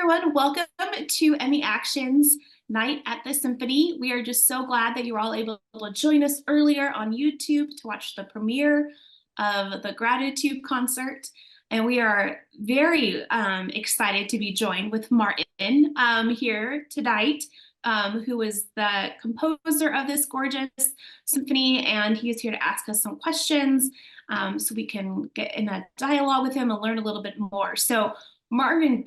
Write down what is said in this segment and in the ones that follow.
everyone. Welcome to Emmy Action's night at the Symphony. We are just so glad that you were all able to join us earlier on YouTube to watch the premiere of the Gratitude concert. And we are very excited to be joined with Martin here tonight, who is the composer of this gorgeous symphony. And he is here to ask us some questions so we can get in a dialogue with him and learn a little bit more. So Martin,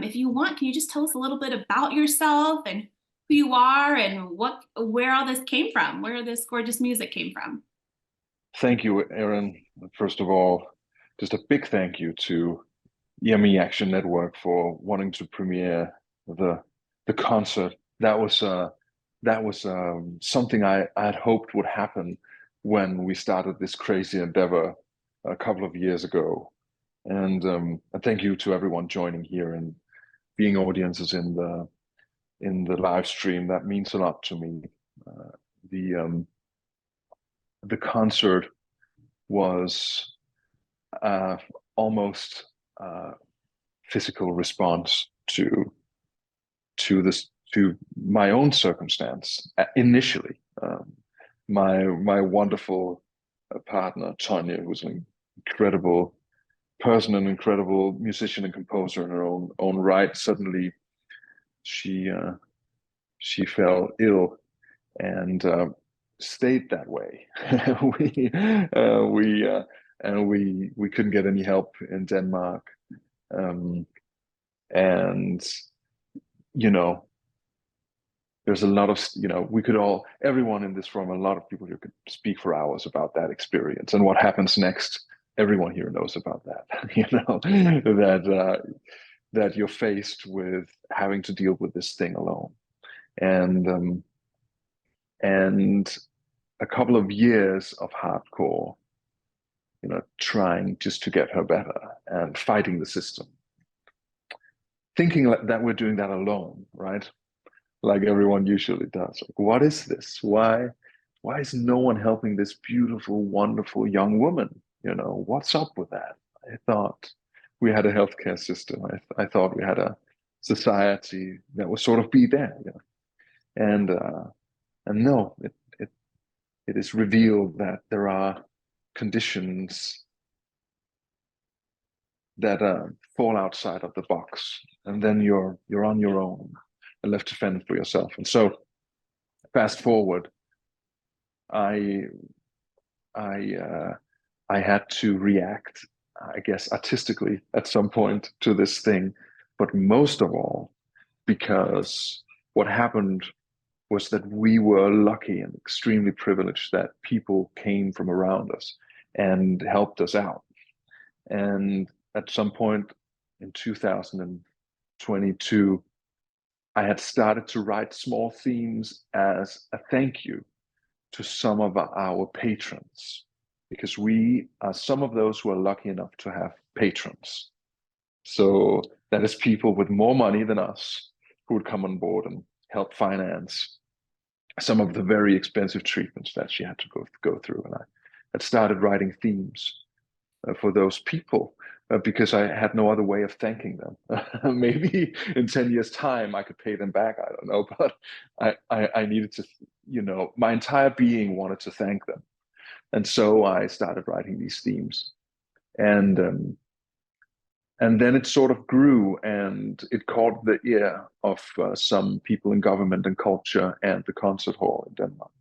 if you want, can you just tell us a little bit about yourself and who you are and where all this came from, where this gorgeous music came from? Thank you, Aaron. First of all, just a big thank you to EME Action Network for wanting to premiere the concert. That was something I had hoped would happen when we started this crazy endeavor a couple of years ago. And thank you to everyone joining here and being audiences in the live stream. That means a lot to me. The the concert was almost physical response to my own circumstance initially. My wonderful partner Tanya, who's an incredible person, an incredible musician and composer in her own right, suddenly she fell ill and stayed that way. we we couldn't get any help in Denmark, and you know there's a lot of we could all, everyone in this room, a lot of people here could speak for hours about that experience and what happens next. Everyone here knows about that. That you're faced with having to deal with this thing alone, and and a couple of years of hardcore, trying just to get her better and fighting the system, thinking that we're doing that alone, right? Like everyone usually does. Like, what is this? Why is no one helping this beautiful, wonderful young woman? What's up with that? I thought we had a healthcare system. I thought we had a society that would sort of be there, and and no, it is revealed that there are conditions that fall outside of the box, and then you're on your own and left to fend for yourself. And so, fast forward, I had to react, I guess, artistically at some point to this thing, but most of all, because what happened was that we were lucky and extremely privileged that people came from around us and helped us out. And at some point in 2022, I had started to write small themes as a thank you to some of our patrons, because we are some of those who are lucky enough to have patrons. So that is people with more money than us who would come on board and help finance some of the very expensive treatments that she had to go through. And I had started writing themes for those people because I had no other way of thanking them. Maybe in 10 years' time I could pay them back. I don't know, but I needed to, my entire being wanted to thank them. And so I started writing these themes. And then it sort of grew, and it caught the ear of some people in government and culture and the concert hall in Denmark.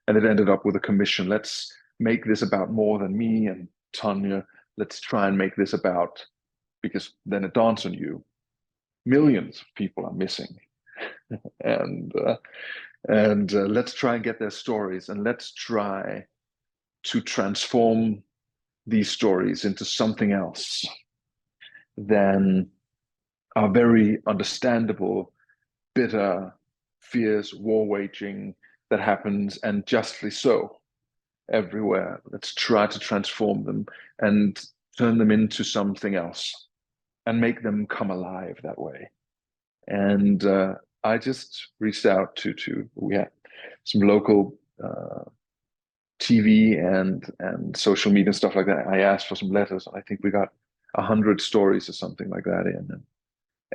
And it ended up with a commission. Let's make this about more than me and Tanya. Let's try and make this about, because then it dawns on you, millions of people are missing. and let's try and get their stories, and let's try to transform these stories into something else than our very understandable, bitter, fierce war waging that happens, and justly so, everywhere. Let's try to transform them and turn them into something else and make them come alive that way. And I just reached out to we had some local TV and social media and stuff like that. I asked for some letters. I think we got 100 stories or something like that in.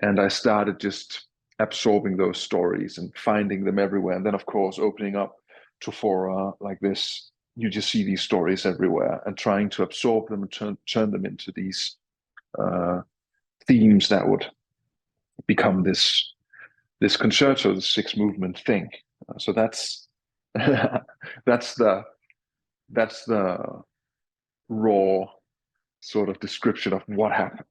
And I started just absorbing those stories and finding them everywhere. And then, of course, opening up to fora like this, you just see these stories everywhere and trying to absorb them and turn them into these uh, themes that would become this concerto, the six movement thing. So that's that's the raw sort of description of what happened.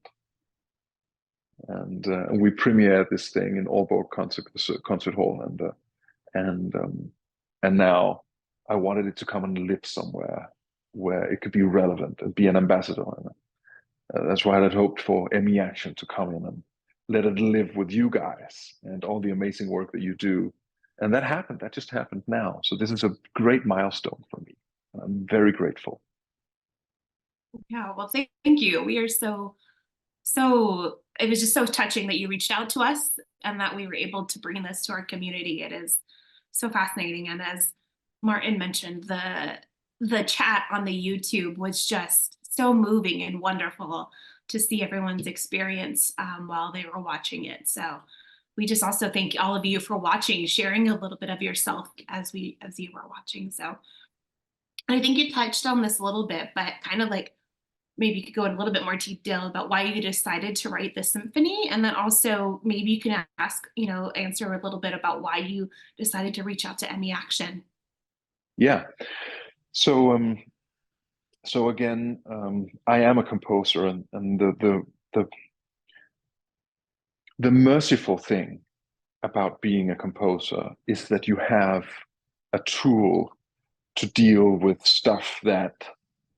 And we premiered this thing in Aalborg concert hall, and and now I wanted it to come and live somewhere where it could be relevant and be an ambassador. And, that's why I'd hoped for Emmy Action to come in and let it live with you guys and all the amazing work that you do. And that happened. That just happened now. So this is a great milestone for me. I'm very grateful. Yeah, well, thank you. We are so it was just so touching that you reached out to us and that we were able to bring this to our community. It is so fascinating. And as Martin mentioned, the chat on the YouTube was just so moving and wonderful to see everyone's experience while they were watching it. So we just also thank all of you for watching, sharing a little bit of yourself as you were watching. So I think you touched on this a little bit, but kind of like maybe you could go in a little bit more detail about why you decided to write the symphony. And then also maybe you can answer a little bit about why you decided to reach out to Emmy Action. Yeah. So so again, I am a composer, and the merciful thing about being a composer is that you have a tool to deal with stuff that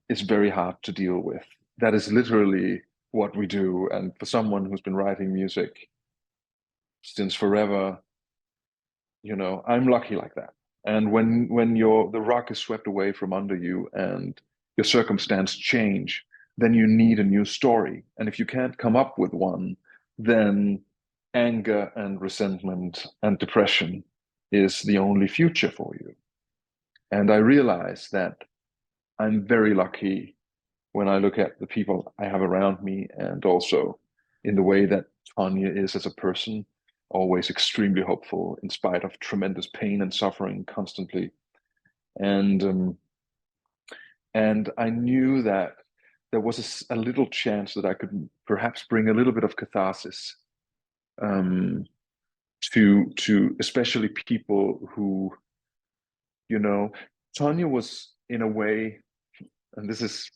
is very hard to deal with. That is literally what we do. And for someone who's been writing music since forever, I'm lucky like that. And when the rock is swept away from under you and your circumstance change, then you need a new story. And if you can't come up with one, then anger and resentment and depression is the only future for you. And I realize that I'm very lucky when I look at the people I have around me, and also in the way that Tanya is as a person, always extremely hopeful in spite of tremendous pain and suffering constantly. And and I knew that there was a little chance that I could perhaps bring a little bit of catharsis um, to especially people who, Tanya was in a way, and this is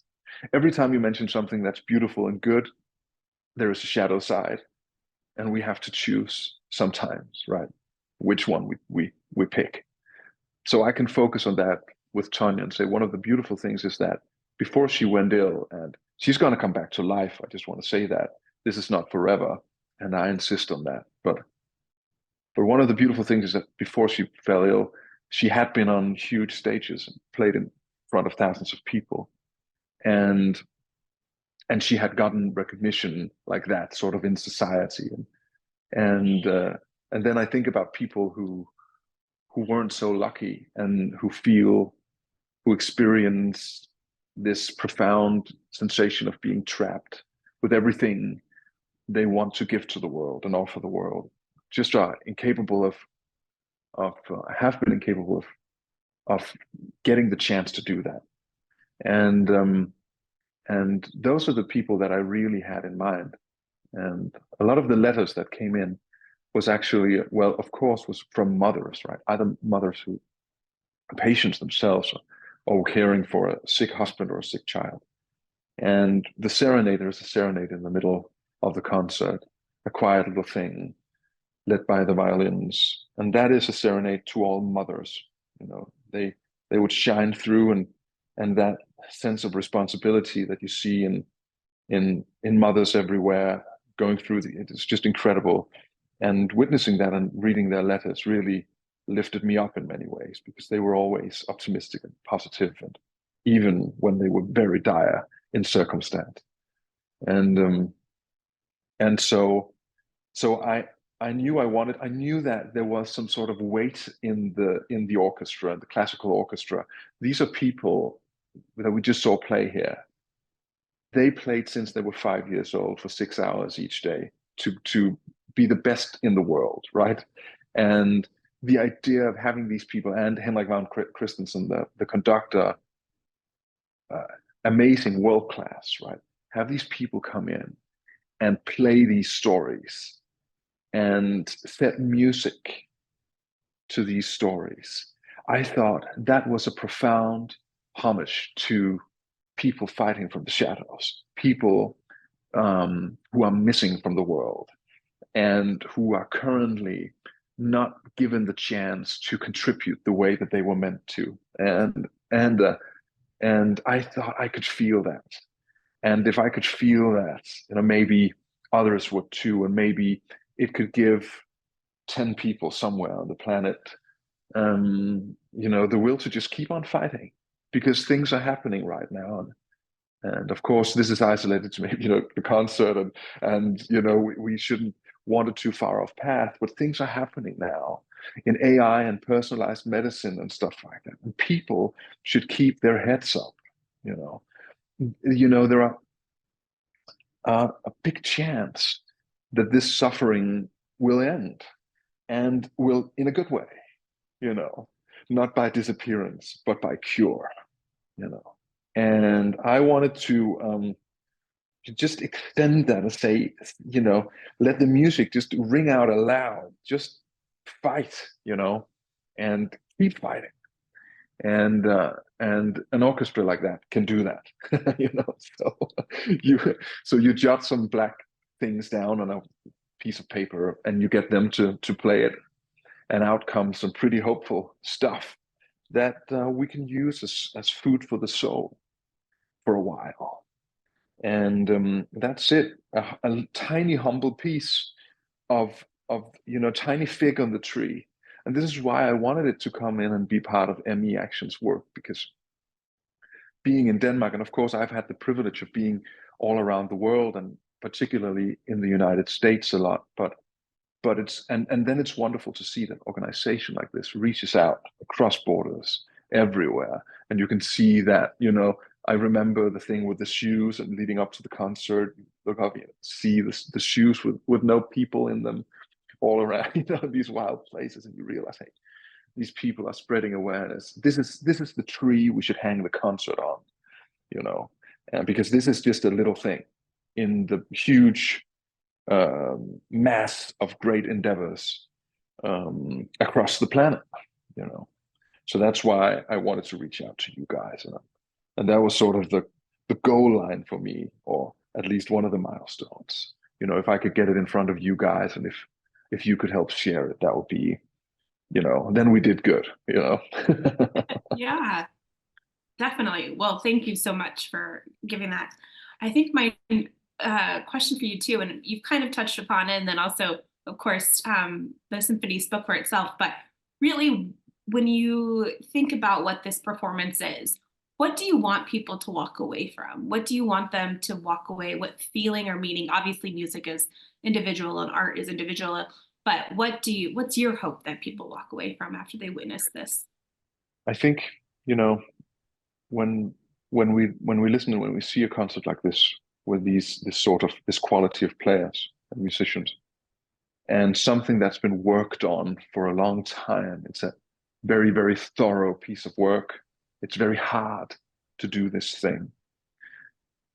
every time you mention something that's beautiful and good, there is a shadow side, and we have to choose sometimes, right? Which one we pick. So I can focus on that with Tanya and say one of the beautiful things is that before she went ill, and she's going to come back to life, I just want to say that this is not forever, and I insist on that. But one of the beautiful things is that before she fell ill, she had been on huge stages and played in front of thousands of people, and she had gotten recognition like that sort of in society, and and then I think about people who weren't so lucky and who experience this profound sensation of being trapped with everything they want to give to the world and offer the world, just are incapable of have been incapable of getting the chance to do that. And those are the people that I really had in mind. And a lot of the letters that came in was actually, well, of course, was from mothers, right? Either mothers who patients themselves, or caring for a sick husband or a sick child. And the serenade, there's a serenade in the middle of the concert, a quiet little thing led by the violins. And that is a serenade to all mothers. They would shine through, and that sense of responsibility that you see in mothers everywhere going through it's just incredible. And witnessing that and reading their letters really lifted me up in many ways, because they were always optimistic and positive, and even when they were very dire in circumstance. And so I knew I knew that there was some sort of weight in the orchestra, the classical orchestra. These are people that we just saw play here. They played since they were 5 years old for 6 hours each day to be the best in the world, right? And the idea of having these people, and Henrik von Christensen, the conductor, amazing, world class, right? Have these people come in and play these stories and set music to these stories. I thought that was a profound homage to people fighting from the shadows, people who are missing from the world and who are currently not given the chance to contribute the way that they were meant to. And I thought I could feel that. And if I could feel that, maybe others would too, and maybe it could give 10 people somewhere on the planet, the will to just keep on fighting, because things are happening right now. And of course, this is isolated to maybe, the concert, and we shouldn't wander too far off path, but things are happening now in AI and personalized medicine and stuff like that. And people should keep their heads up. There are a big chance that this suffering will end, and will in a good way, not by disappearance, but by cure, And I wanted to just extend that and say, let the music just ring out aloud, just fight, and keep fighting. And an orchestra like that can do that, So you jot some black things down on a piece of paper, and you get them to play it, and out comes some pretty hopeful stuff that we can use as food for the soul for a while. And that's it. A tiny humble piece of tiny fig on the tree. And this is why I wanted it to come in and be part of ME Action's work, because being in Denmark, and of course I've had the privilege of being all around the world, and particularly in the United States a lot, but it's and then it's wonderful to see that organization like this reaches out across borders everywhere. And you can see that, I remember the thing with the shoes, and leading up to the concert, look up, see the shoes with no people in them all around, these wild places, and you realize, hey, these people are spreading awareness. This is the tree we should hang the concert on, and because this is just a little thing in the huge mass of great endeavors across the planet, So that's why I wanted to reach out to you guys, and that was sort of the goal line for me, or at least one of the milestones. If I could get it in front of you guys, and if you could help share it, that would be, then we did good, Yeah, definitely. Well, thank you so much for giving that. I think my question for you too, and you've kind of touched upon it, and then also, of course, the symphony spoke for itself, but really, when you think about what this performance is, what do you want people to walk away from? What do you want them to walk away with feeling or meaning? Obviously, music is individual and art is individual, but what's your hope that people walk away from after they witness this? I think, when we listen and when we see a concert like this, with this quality of players and musicians, and something that's been worked on for a long time, it's a very, very thorough piece of work. It's very hard to do this thing.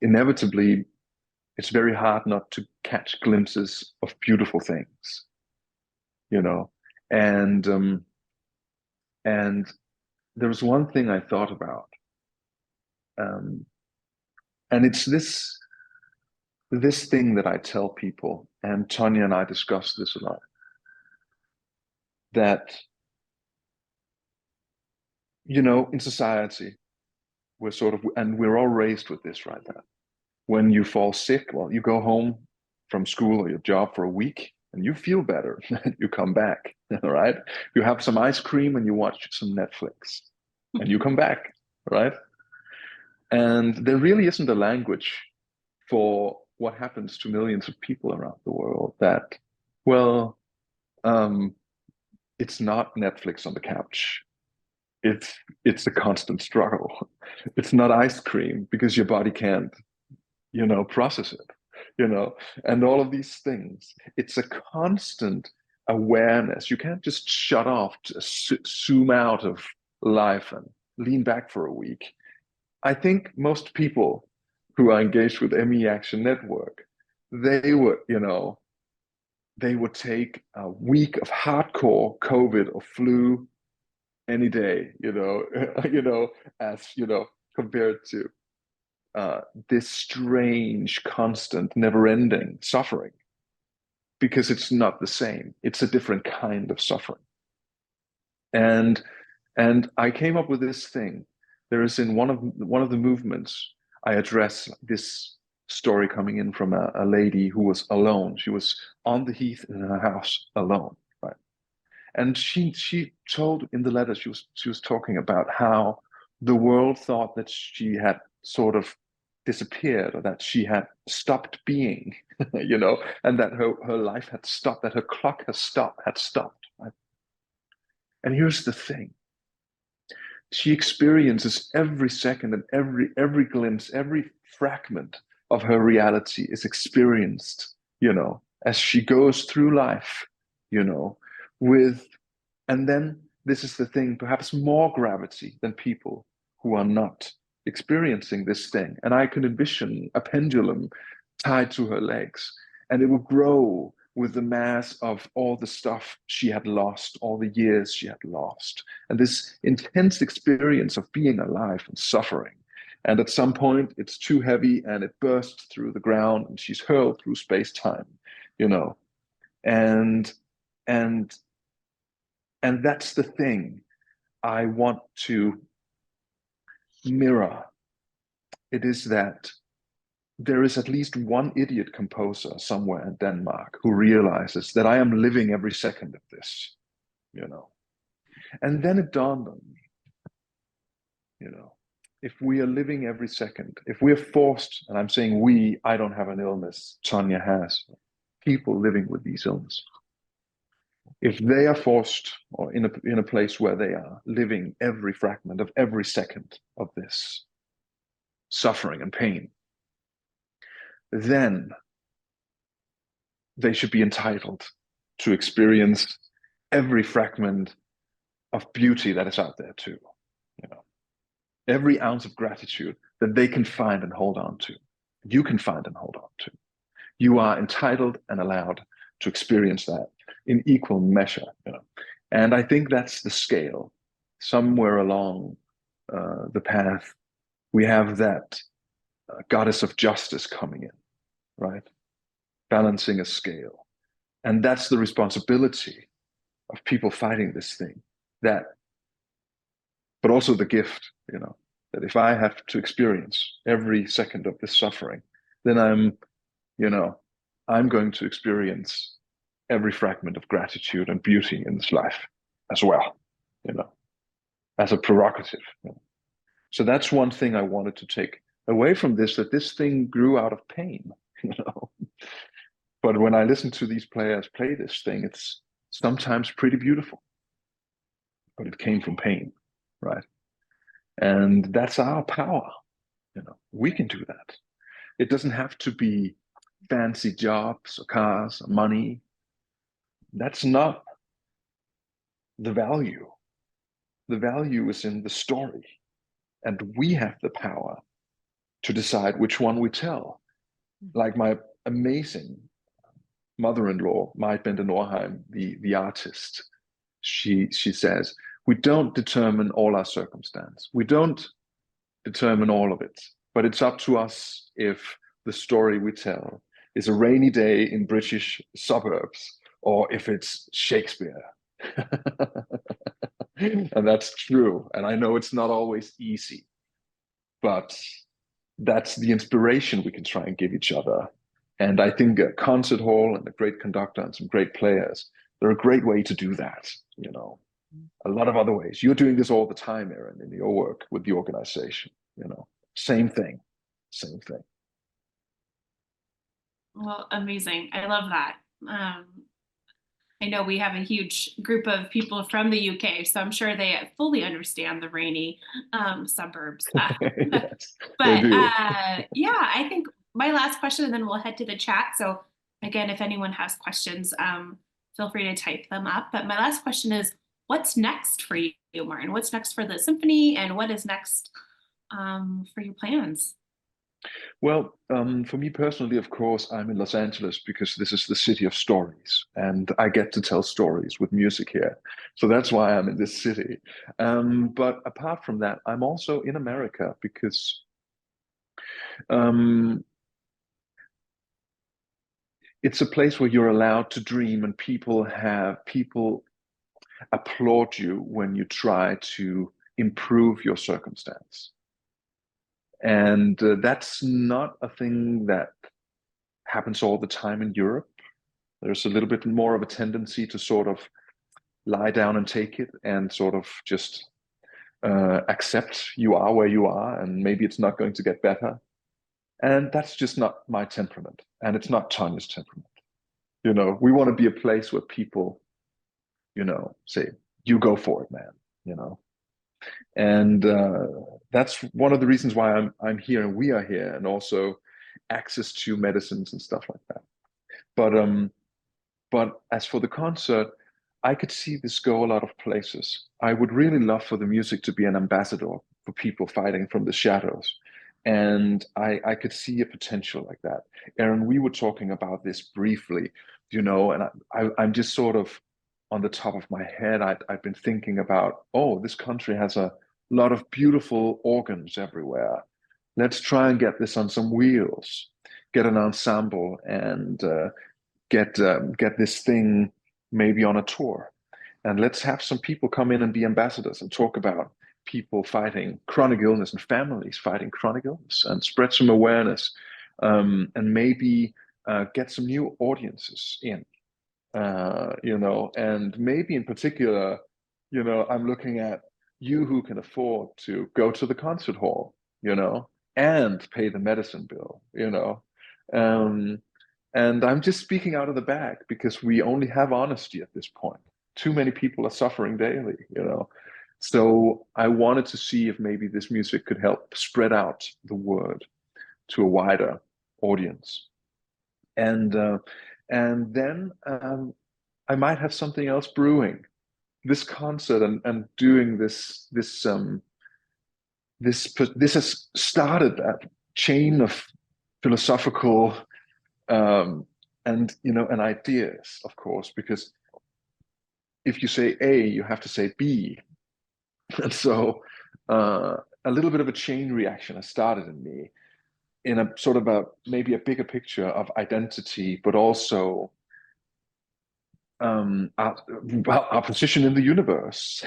Inevitably, it's very hard not to catch glimpses of beautiful things, and there was one thing I thought about, and it's this thing that I tell people, and Tonya and I discuss this a lot, that in society we're all raised with this, right? That when you fall sick, well, you go home from school or your job for a week and you feel better. You come back, right? You have some ice cream and you watch some Netflix and you come back, right? And there really isn't a language for what happens to millions of people around the world. That, well, it's not Netflix on the couch. It's a constant struggle. It's not ice cream because your body can't, process it. you know, and all of these things. It's a constant awareness. You can't just shut off, just zoom out of life and lean back for a week. I think most people who are engaged with ME Action Network, they would, you know, they would take a week of hardcore COVID or flu any day, you know, you know, as you know, compared to this strange, constant, never-ending suffering, because it's not the same. It's a different kind of suffering. And I came up with this thing. There is in one of the movements, I address this story coming in from a lady who was alone. She was on the heath in her house alone, right? And she told in the letter she was talking about how the world thought that she had sort of disappeared, or that she had stopped being, you know, and that her life had stopped, that her clock had stopped. Right? And here's the thing: she experiences every second, and every glimpse, every fragment of her reality is experienced, you know, as she goes through life, you know, with, and then this is the thing, perhaps more gravity than people who are not experiencing this thing. And I can envision a pendulum tied to her legs, and it will grow with the mass of all the stuff she had lost, all the years she had lost, and this intense experience of being alive and suffering. And at some point, it's too heavy and it bursts through the ground, and she's hurled through space-time, you know. And and and that's the thing I want to mirror. It is that there is at least one idiot composer somewhere in Denmark who realizes that I am living every second of this, you know. And then it dawned on me, you know, if we are living every second, if we're forced, and I'm saying we, I don't have an illness, Tanya has, people living with these illnesses, if they are forced, or in a place where they are living every fragment of every second of this suffering and pain, then they should be entitled to experience every fragment of beauty that is out there too, you know, every ounce of gratitude that they can find and hold on to, you can find and hold on to. You are entitled and allowed to experience that in equal measure, you know. And I think that's the scale. Somewhere along the path, we have that goddess of justice coming in, right? Balancing a scale. And that's the responsibility of people fighting this thing. That, but also the gift, you know, that if I have to experience every second of this suffering, then you know, I'm going to experience every fragment of gratitude and beauty in this life as well, you know, as a prerogative. You know? So that's one thing I wanted to take away from this, that this thing grew out of pain, you know. But when I listen to these players play this thing, it's sometimes pretty beautiful, but it came from pain, right? And that's our power, you know. We can do that. It doesn't have to be fancy jobs or cars or money. That's not the value. The value is in the story, and we have the power to decide which one we tell. Like my amazing mother-in-law, Marit Bente Norheim, the artist, she says, we don't determine all our circumstance. We don't determine all of it, but it's up to us if the story we tell is a rainy day in British suburbs or if it's Shakespeare. And that's true. And I know it's not always easy, but that's the inspiration we can try and give each other. And I think a concert hall and a great conductor and some great players, they're a great way to do that, you know. A lot of other ways. You're doing this all the time, Erin, in your work with the organization, you know. Same thing, same thing. Well, amazing. I love that. I know we have a huge group of people from the UK, so I'm sure they fully understand the rainy suburbs. Yes, they But do. yeah, I think my last question, and then we'll head to the chat. So again, if anyone has questions, feel free to type them up. But my last question is, what's next for you, Martin? What's next for the symphony, and what is next for your plans? Well, for me personally, of course, I'm in Los Angeles because this is the city of stories, and I get to tell stories with music here. So that's why I'm in this city. But apart from that, I'm also in America because um, it's a place where you're allowed to dream, and people applaud you when you try to improve your circumstance. And that's not a thing that happens all the time in Europe. There's a little bit more of a tendency to sort of lie down and take it and sort of just accept you are where you are and maybe it's not going to get better. And that's just not my temperament. And it's not Tanya's temperament. We want to be a place where people, say, you go for it, man, you know. And that's one of the reasons why I'm here and we are here, and also access to medicines and stuff like that. But as for the concert, I could see this go a lot of places. I would really love for the music to be an ambassador for people fighting from the shadows. And I could see a potential like that. Aaron, we were talking about this briefly, and I'm just sort of on the top of my head, I've been thinking about, oh, this country has a lot of beautiful organs everywhere. Let's try and get this on some wheels, get an ensemble, and get this thing maybe on a tour, and let's have some people come in and be ambassadors and talk about people fighting chronic illness and families fighting chronic illness and spread some awareness, and maybe get some new audiences in, and maybe in particular, I'm looking at you who can afford to go to the concert hall, and pay the medicine bill, um, and I'm just speaking out of the bag because we only have honesty at this point. Too many people are suffering daily. So I wanted to see if maybe this music could help spread out the word to a wider audience. And then I might have something else brewing. This concert and doing this has started that chain of philosophical and ideas, of course, because if you say A, you have to say B. And so a little bit of a chain reaction has started in me in a sort of maybe a bigger picture of identity, but also our position in the universe,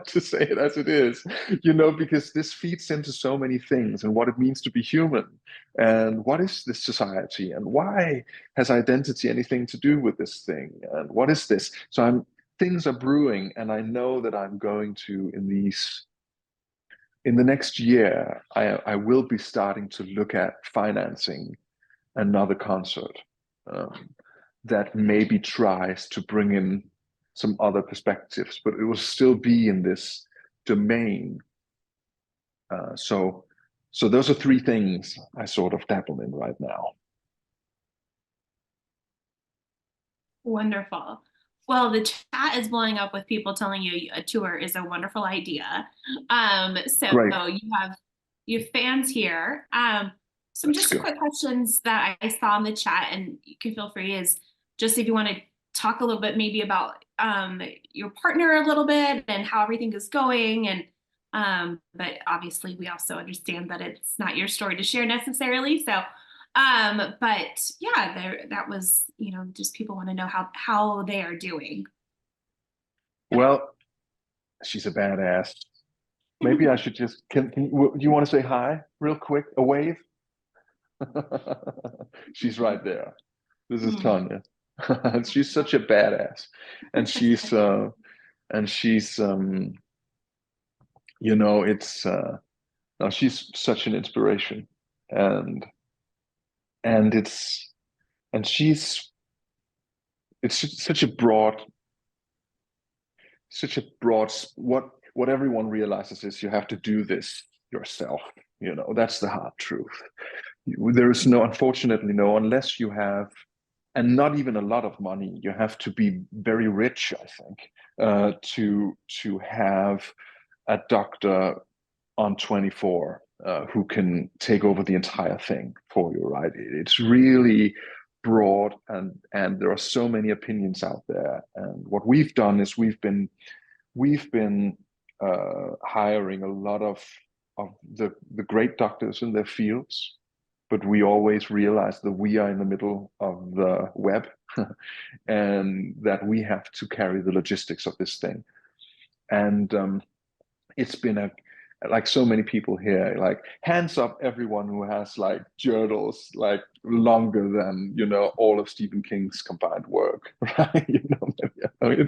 to say it as it is, because this feeds into so many things and what it means to be human, and what is this society, and why has identity anything to do with this thing, and what is this? So things are brewing, and I know that I'm going to, in the next year, I will be starting to look at financing another concert. That maybe tries to bring in some other perspectives, but it will still be in this domain. So those are three things I sort of dabble in right now. Wonderful. Well, the chat is blowing up with people telling you a tour is a wonderful idea. So Great. you have fans here. Some That's just good. quick questions that I saw in the chat, and you can feel free, is just if you want to talk a little bit maybe about your partner a little bit and how everything is going. And but obviously we also understand that it's not your story to share necessarily. So but yeah, that was, just people want to know how they are doing. Well, she's a badass. Maybe I should just, do you want to say hi real quick? A wave? She's right there. This is Tanya. She's such a badass. And she's it's no, she's such an inspiration. And it's and she's it's such a broad what everyone realizes is you have to do this yourself. That's the hard truth. there is no, unfortunately, no, unless you have, and not even a lot of money. You have to be very rich, I think, to have a doctor on 24 who can take over the entire thing for you, right? It's really broad, and there are so many opinions out there. And what we've done is we've been hiring a lot of the great doctors in their fields, but we always realize that we are in the middle of the web and that we have to carry the logistics of this thing. And it's been a, like so many people here, like hands up everyone who has like journals like longer than, all of Stephen King's combined work, right? I mean,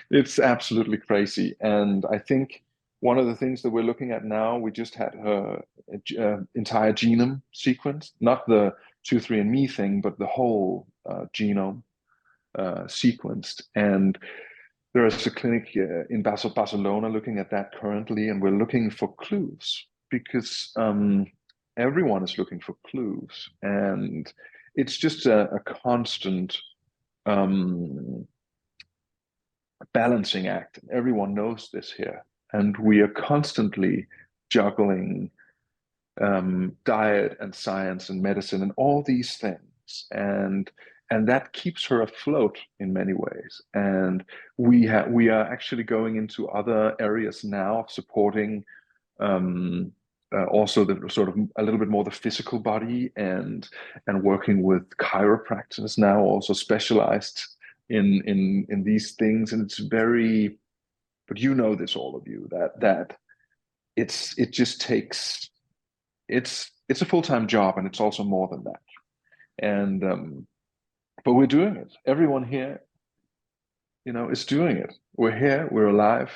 it's absolutely crazy. And I think one of the things that we're looking at now, we just had her entire genome sequenced, not the 23andMe thing, but the whole genome sequenced. And there is a clinic in Barcelona looking at that currently, and we're looking for clues because everyone is looking for clues, and it's just a constant um, balancing act. Everyone knows this here, and we are constantly juggling diet and science and medicine and all these things, and that keeps her afloat in many ways. And we are actually going into other areas now of supporting also the sort of a little bit more the physical body, and working with chiropractors now, also specialized in these things. And it's very, but this, all of you, that it just takes, it's a full-time job, and it's also more than that. And but we're doing it. Everyone here, is doing it. We're here, we're alive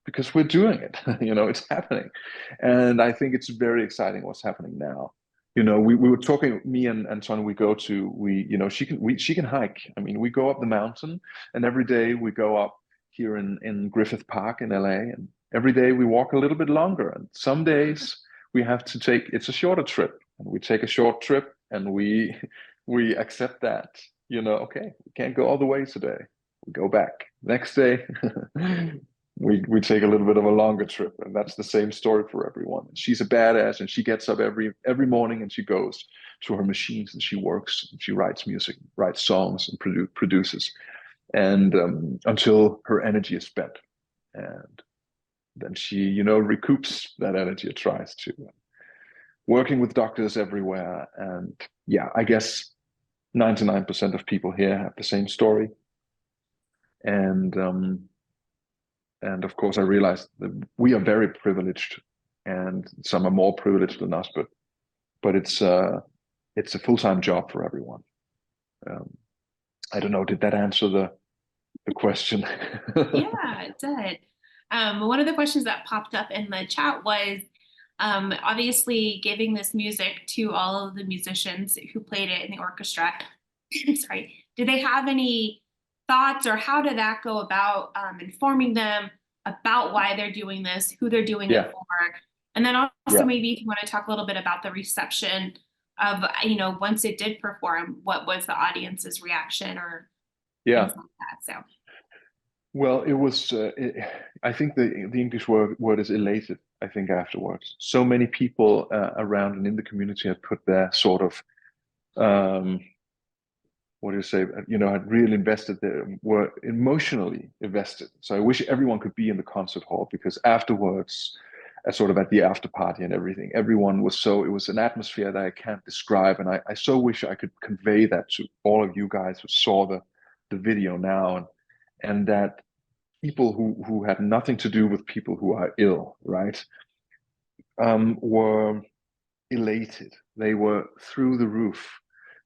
because we're doing it. It's happening. And I think it's very exciting what's happening now. We were talking, me and Son, she can hike. I mean, we go up the mountain, and every day we go up here in Griffith Park in LA, and every day we walk a little bit longer. And some days we have to take, it's a shorter trip, and we take a short trip, and we accept that, okay, we can't go all the way today. We go back. Next day, we take a little bit of a longer trip, and that's the same story for everyone. And she's a badass, and she gets up every morning, and she goes to her machines, and she works, and she writes music, writes songs, and produces, and until her energy is spent, and then she recoups that energy, or tries to. Working with doctors everywhere, and yeah, I guess 99% of people here have the same story. And of course, I realize that we are very privileged, and some are more privileged than us, but it's a full-time job for everyone. I don't know, did that answer the question? Yeah, it did. One of the questions that popped up in the chat was obviously giving this music to all of the musicians who played it in the orchestra. Sorry, did they have any thoughts, or how did that go about informing them about why they're doing this, who they're doing Yeah. it for? And then also Yeah. maybe if you want to talk a little bit about the reception of, once it did perform, what was the audience's reaction or Yeah. things like that. So. Well, it was. I think the English word is elated. I think afterwards, so many people around and in the community had put their sort of what do you say? Had really invested there, were emotionally invested. So I wish everyone could be in the concert hall, because afterwards, sort of at the after party and everything, everyone was so. It was an atmosphere that I can't describe, and I so wish I could convey that to all of you guys who saw the video now, and that people who had nothing to do with people who are ill, right, were elated. They were through the roof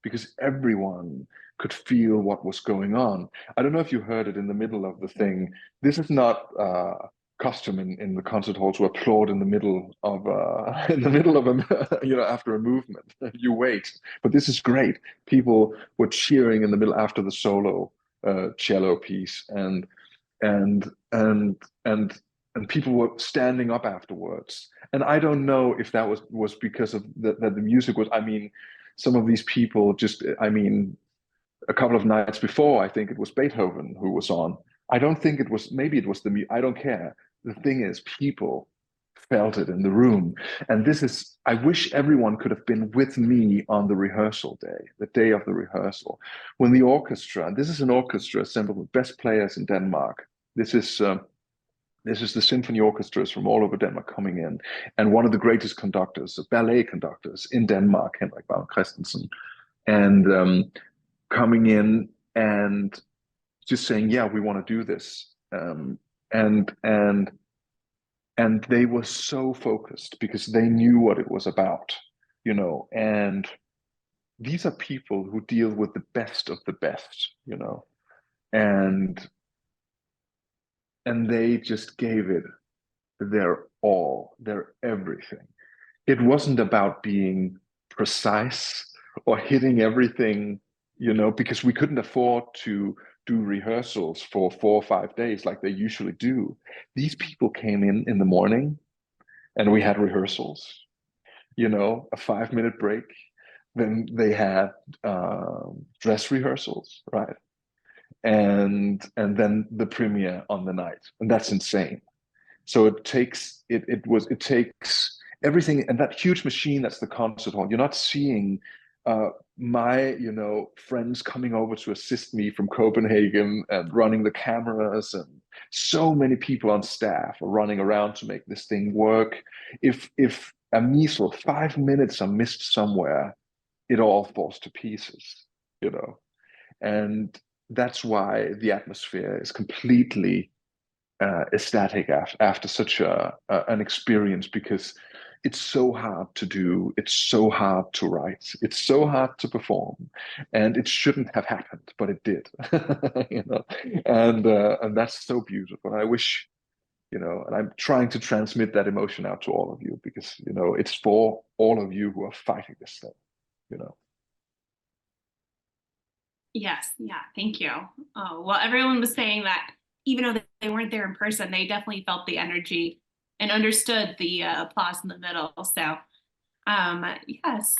because everyone could feel what was going on. I don't know if you heard it in the middle of the thing. This is not custom in the concert hall to applaud in the middle of a after a movement. You wait, but this is great. People were cheering in the middle after the solo cello piece, and and and and people were standing up afterwards. And I don't know if that was because of that the music was. I mean, some of these people just, I mean, a couple of nights before, I think it was Beethoven who was on. I don't think it was, maybe it was I don't care. The thing is, people felt it in the room. And this is, I wish everyone could have been with me on the rehearsal day, the day of the rehearsal, when the orchestra, and this is an orchestra assembled with best players in Denmark. This is the symphony orchestras from all over Denmark coming in. And one of the greatest conductors, ballet conductors in Denmark, Henrik Baum Christensen, and coming in and just saying, yeah, we want to do this. And they were so focused because they knew what it was about, you know. And these are people who deal with the best of the best, you know, and they just gave it their all, their everything. It wasn't about being precise or hitting everything, you know, because we couldn't afford to do rehearsals for 4 or 5 days like they usually do. These people came in the morning and we had rehearsals, you know, a 5 minute break. Then they had dress rehearsals, right? And then the premiere on the night. And that's insane. So it takes everything, and that huge machine that's the concert hall. You're not seeing my, you know, friends coming over to assist me from Copenhagen and running the cameras, and so many people on staff are running around to make this thing work. If a measle 5 minutes are missed somewhere, it all falls to pieces, you know. And that's why the atmosphere is completely ecstatic after such an experience, because it's so hard to do, it's so hard to write, it's so hard to perform, and it shouldn't have happened, but it did. You know, and that's so beautiful. I wish, you know, and I'm trying to transmit that emotion out to all of you, because, you know, it's for all of you who are fighting this thing, you know. Yes, yeah, thank you. Oh, well, everyone was saying that even though they weren't there in person, they definitely felt the energy and understood the applause in the middle. So, yes.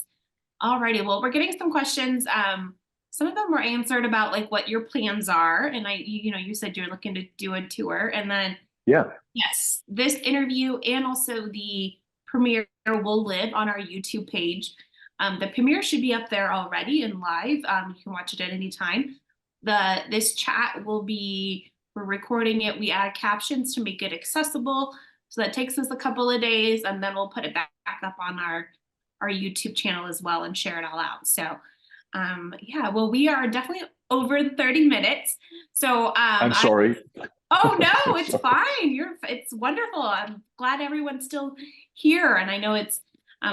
Alrighty, well, we're getting some questions. Some of them were answered about like what your plans are, and you know, you said you're looking to do a tour, and then Yeah. yes, this interview and also the premiere will live on our YouTube page. The premiere should be up there already and live. You can watch it at any time. This chat will be, we're recording it. We add captions to make it accessible. So that takes us a couple of days, and then we'll put it back up on our YouTube channel as well and share it all out. So yeah, well, we are definitely over 30 minutes. So I'm sorry. oh no, it's Sorry. fine. It's wonderful. I'm glad everyone's still here, and I know it's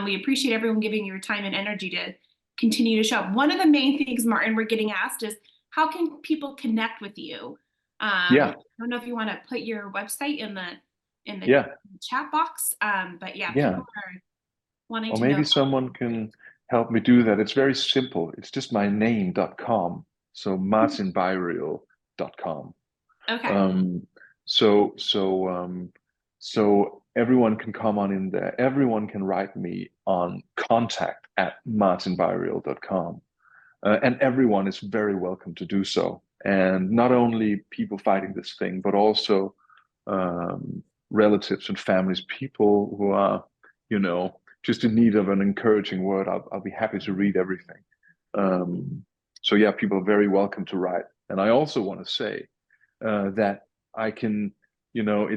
we appreciate everyone giving your time and energy to continue to show up. One of the main things, Martin, we're getting asked is how can people connect with you? Yeah. I don't know if you want to put your website in the Yeah. chat box, but yeah, Yeah. people are wanting Or to know. maybe someone can help me do that. It's very simple. It's just my name.com. So martinbyrial.com. Okay. Um, so so so everyone can come on in there. Everyone can write me on contact@martinbyrial.com. And everyone is very welcome to do so. And not only people fighting this thing, but also relatives and families, people who are, you know, just in need of an encouraging word. I'll be happy to read everything. So yeah, people are very welcome to write. And I also want to say that I can, you know,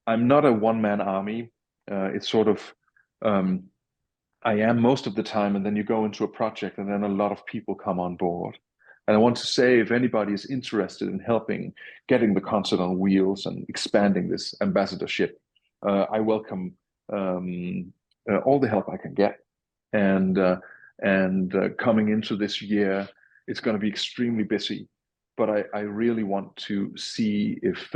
I'm not a one-man army. It's sort of I am most of the time, and then you go into a project, and then a lot of people come on board. And I want to say, if anybody is interested in helping getting the concert on wheels and expanding this ambassadorship, I welcome all the help I can get. And coming into this year, it's going to be extremely busy. But I really want to see if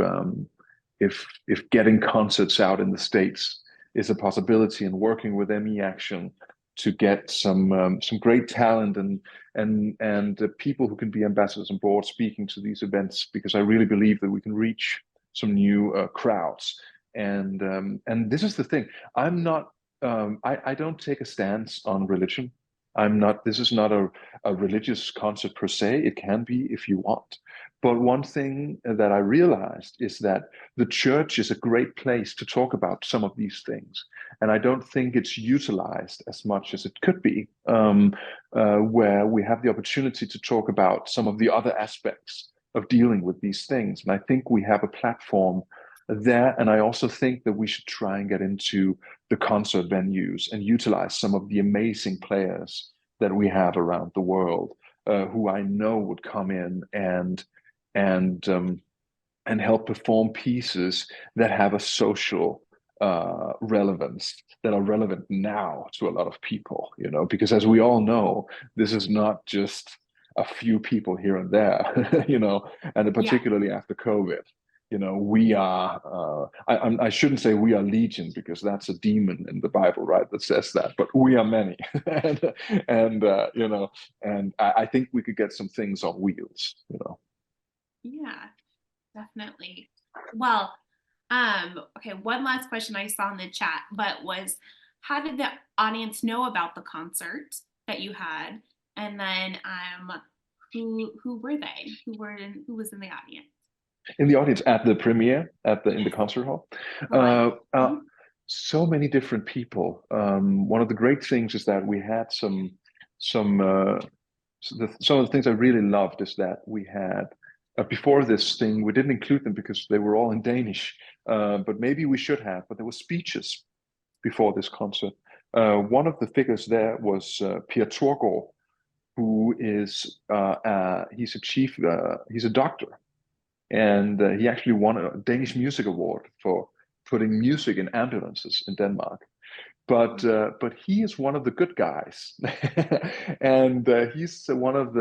getting concerts out in the States is a possibility, and working with ME Action to get some great talent and people who can be ambassadors on board speaking to these events, because I really believe that we can reach some new crowds. And this is the thing. I don't take a stance on religion. I'm not, this is not a religious concert per se. It can be if you want. But one thing that I realized is that the church is a great place to talk about some of these things. And I don't think it's utilized as much as it could be, where we have the opportunity to talk about some of the other aspects of dealing with these things. And I think we have a platform there. And I also think that we should try and get into the concert venues and utilize some of the amazing players that we have around the world, who I know would come in and and help perform pieces that have a social relevance, that are relevant now to a lot of people, you know, because as we all know, this is not just a few people here and there, you know, and Yeah. particularly after COVID, you know, we are, I shouldn't say we are legion because that's a demon in the Bible, right? That says that, but we are many. and you know, and I think we could get some things on wheels, you know. Yeah, definitely. Well, okay, one last question I saw in the chat, but was how did the audience know about the concert that you had? And then who were they? Who was in the audience? In the audience at the premiere, in the Yes. concert hall. Right. Mhm. So many different people. One of the great things is that we had some some of the things I really loved is that we had before this thing we didn't include them because they were all in Danish, but maybe we should have. But there were speeches before this concert. One of the figures there was Per Torgård, who is he's a chief, he's a doctor, and he actually won a Danish Music Award for putting music in ambulances in Denmark. But he is one of the good guys, and he's one of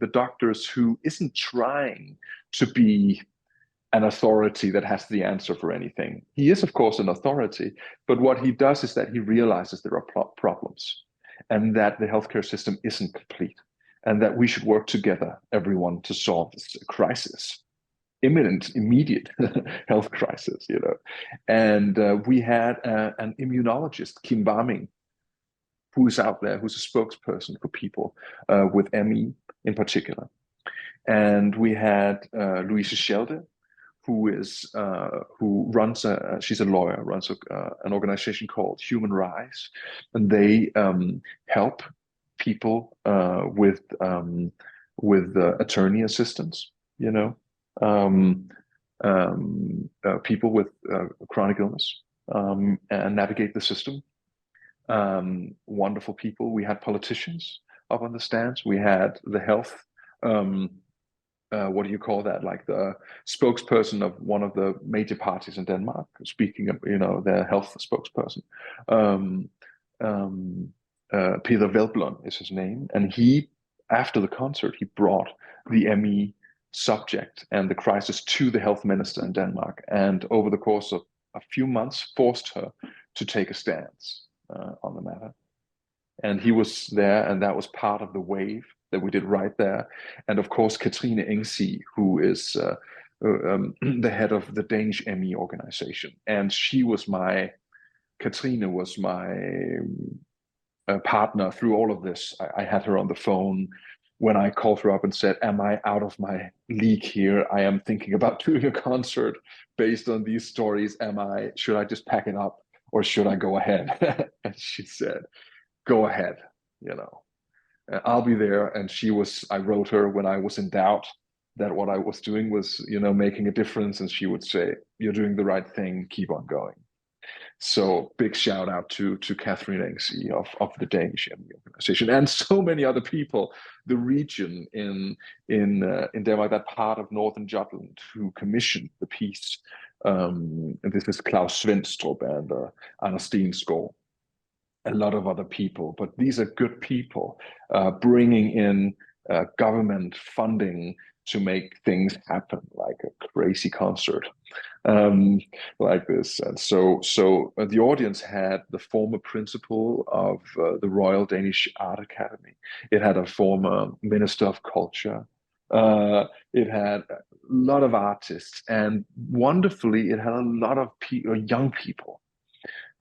the doctors who isn't trying to be an authority that has the answer for anything. He is, of course, an authority, but what he does is that he realizes there are problems, and that the healthcare system isn't complete, and that we should work together, everyone, to solve this crisis, imminent, immediate health crisis, you know. And we had an immunologist, Kim Barming, who is out there, who's a spokesperson for people with ME in particular. And we had Louise Schelde, who runs she's a lawyer, runs an organization called Human Rise, and they help people with attorney assistance, you know, um, people with chronic illness, and navigate the system. Wonderful people. We had politicians up on the stands. We had the health. What do you call that? Like the spokesperson of one of the major parties in Denmark, speaking of, you know, their health spokesperson. Um, um, Peter Velblom is his name, and he, after the concert, he brought the ME subject and the crisis to the health minister in Denmark, and over the course of a few months, forced her to take a stance on the matter. And he was there, and that was part of the wave that we did right there. And of course, Katrine Engsig, who is the head of the Danish ME organization, and Katrine was my partner through all of this. I had her on the phone when I called her up and said, "Am I out of my league here? I am thinking about doing a concert based on these stories. Should I just pack it up or should I go ahead?" And she said, "Go ahead, you know. I'll be there." And I wrote her when I was in doubt that what I was doing was, you know, making a difference. And she would say, "You're doing the right thing. Keep on going." So big shout out to Catherine Engsig of the Danish ME organization, and so many other people, the region in Denmark, that part of Northern Jutland, who commissioned the piece. And this is Claus Svendstrup and Anders Stensgaard, a lot of other people, but these are good people bringing in government funding to make things happen, like a crazy concert like this. And so the audience had the former principal of the Royal Danish Art Academy. It had a former Minister of Culture. It had a lot of artists, and wonderfully, it had a lot of young people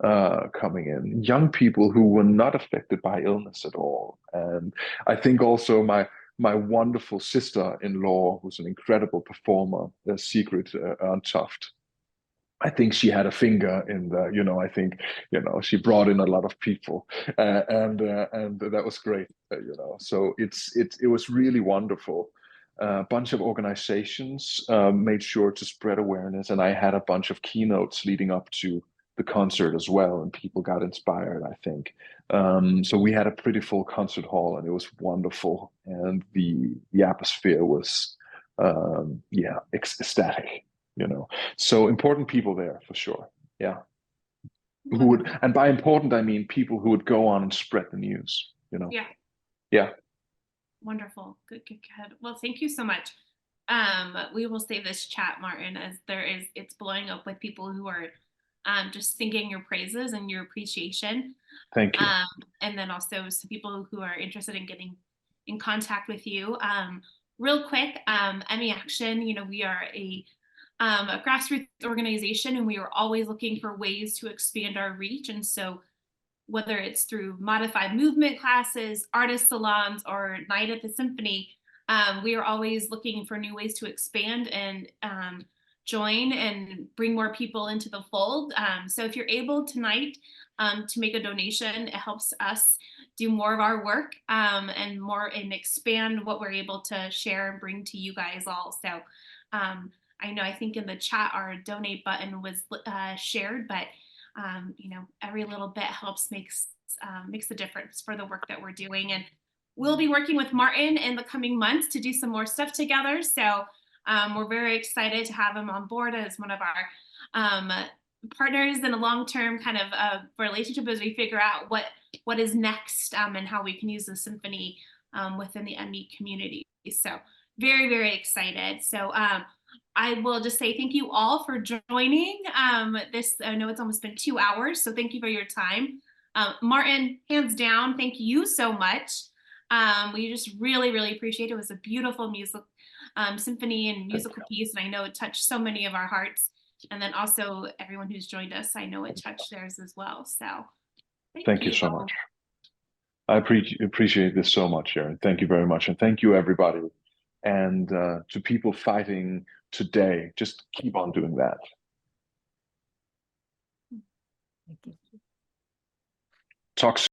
coming in, young people who were not affected by illness at all. And I think also my wonderful sister-in-law, who's an incredible performer, Sigrid Erntoft. I think she had a finger in the, I think, she brought in a lot of people, and that was great, So it was really wonderful. A bunch of organizations made sure to spread awareness, and I had a bunch of keynotes leading up to the concert as well, and people got inspired, I think. So we had a pretty full concert hall, and it was wonderful, and the atmosphere was, yeah, ecstatic. So important people there for sure. Yeah. Who would, and by important, I mean people who would go on and spread the news, Yeah. Yeah. Wonderful. Good. Well, thank you so much. We will save this chat, Martin, as it's blowing up with people who are just singing your praises and your appreciation. Thank you. And then also some people who are interested in getting in contact with you. Real quick, Emmy Action, we are a grassroots organization, and we are always looking for ways to expand our reach. And so whether it's through modified movement classes, artist salons, or Night at the Symphony, we are always looking for new ways to expand and join and bring more people into the fold. So if you're able tonight to make a donation, it helps us do more of our work and expand what we're able to share and bring to you guys all. So I think in the chat our donate button was shared, but every little bit helps makes a difference for the work that we're doing. And we'll be working with Martin in the coming months to do some more stuff together. So we're very excited to have him on board as one of our partners in a long-term kind of relationship as we figure out what is next and how we can use the symphony within the ME community. So very, very excited. So I will just say thank you all for joining this. I know it's almost been 2 hours, so thank you for your time. Martin, hands down, thank you so much. We just really, really appreciate it. It was a beautiful music symphony and musical piece, and I know it touched so many of our hearts. And then also everyone who's joined us, I know it touched theirs as well. So thank you so much. I appreciate this so much, Sharon. Thank you very much. And thank you, everybody. And to people fighting today, just keep on doing that. Talk soon.